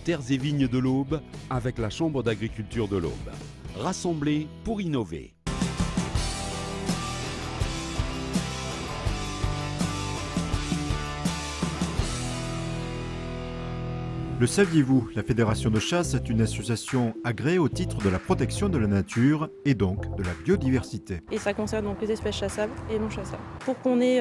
Terres et vignes de l'Aube avec la Chambre d'agriculture de l'Aube. Rassemblés pour innover. Le saviez-vous, la Fédération de chasse est une association agréée au titre de la protection de la nature et donc de la biodiversité. Et ça concerne donc les espèces chassables et non chassables. Pour qu'on ait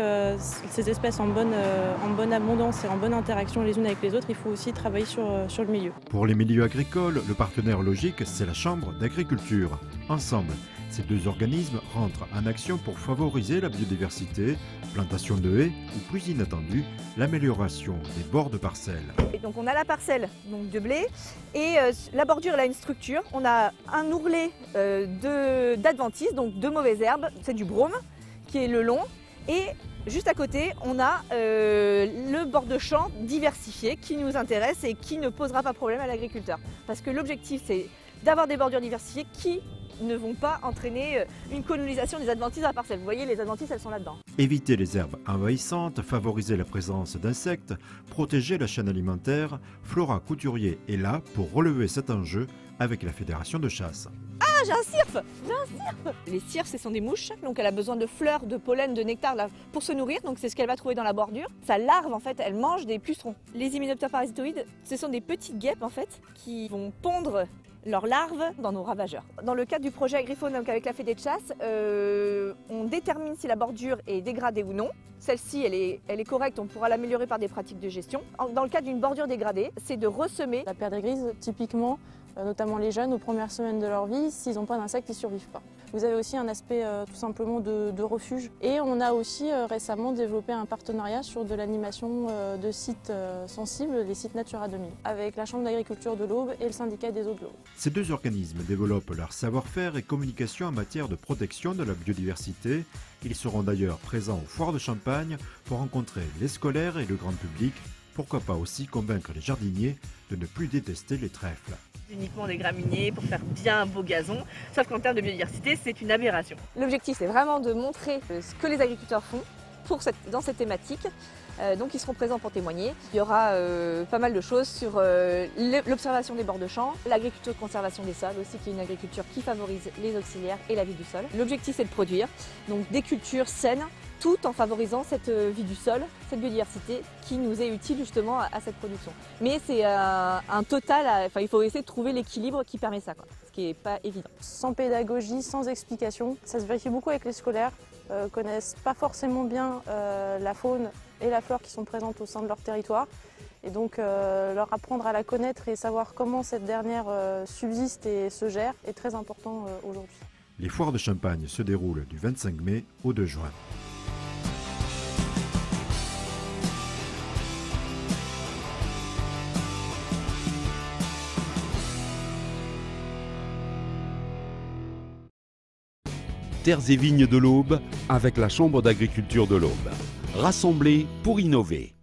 ces espèces en bonne abondance et en bonne interaction les unes avec les autres, il faut aussi travailler sur le milieu. Pour les milieux agricoles, le partenaire logique, c'est la Chambre d'agriculture. Ensemble, ces deux organismes rentrent en action pour favoriser la biodiversité, plantation de haies ou, plus inattendu, l'amélioration des bords de parcelles. Et donc on a la parcelle donc de blé et la bordure elle a une structure. On a un ourlet d'adventices, donc de mauvaises herbes, c'est du brome qui est le long. Et juste à côté, on a le bord de champ diversifié qui nous intéresse et qui ne posera pas problème à l'agriculteur. Parce que l'objectif c'est d'avoir des bordures diversifiées qui ne vont pas entraîner une colonisation des adventices à la parcelle. Vous voyez, les adventices, elles sont là-dedans. Éviter les herbes envahissantes, favoriser la présence d'insectes, protéger la chaîne alimentaire, Flora Couturier est là pour relever cet enjeu avec la Fédération de chasse. Ah, j'ai un cirfe! Les cirfes, ce sont des mouches, donc elle a besoin de fleurs, de pollen, de nectar là, pour se nourrir, donc c'est ce qu'elle va trouver dans la bordure. Sa larve, en fait, elle mange des pucerons. Les hyménoptères parasitoïdes, ce sont des petites guêpes, en fait, qui vont pondre leurs larves dans nos ravageurs. Dans le cadre du projet Agrifaune, donc avec la Fédé de chasse, on détermine si la bordure est dégradée ou non. Celle-ci, elle est correcte, on pourra l'améliorer par des pratiques de gestion. Dans le cas d'une bordure dégradée, c'est de ressemer. La perdrix grise, typiquement, notamment les jeunes, aux premières semaines de leur vie, s'ils n'ont pas d'insectes, ils ne survivent pas. Vous avez aussi un aspect tout simplement de refuge. Et on a aussi récemment développé un partenariat sur de l'animation de sites sensibles, les sites Natura 2000, avec la Chambre d'agriculture de l'Aube et le syndicat des eaux de l'Aube. Ces deux organismes développent leur savoir-faire et communication en matière de protection de la biodiversité. Ils seront d'ailleurs présents aux foires de Champagne pour rencontrer les scolaires et le grand public. Pourquoi pas aussi convaincre les jardiniers de ne plus détester les trèfles. Uniquement des graminées pour faire bien un beau gazon, sauf qu'en termes de biodiversité, c'est une aberration. L'objectif, c'est vraiment de montrer ce que les agriculteurs font dans cette thématique. Donc ils seront présents pour témoigner. Il y aura pas mal de choses sur l'observation des bords de champ, l'agriculture de conservation des sols aussi, qui est une agriculture qui favorise les auxiliaires et la vie du sol. L'objectif, c'est de produire donc des cultures saines, tout en favorisant cette vie du sol, cette biodiversité qui nous est utile justement à cette production. Mais c'est un total, il faut essayer de trouver l'équilibre qui permet ça, ce qui n'est pas évident. Sans pédagogie, sans explication, ça se vérifie beaucoup avec les scolaires, connaissent pas forcément bien la faune et la flore qui sont présentes au sein de leur territoire. Et donc leur apprendre à la connaître et savoir comment cette dernière subsiste et se gère est très important aujourd'hui. Les foires de Champagne se déroulent du 25 mai au 2 juin. Terres et vignes de l'Aube avec la Chambre d'agriculture de l'Aube. Rassemblés pour innover.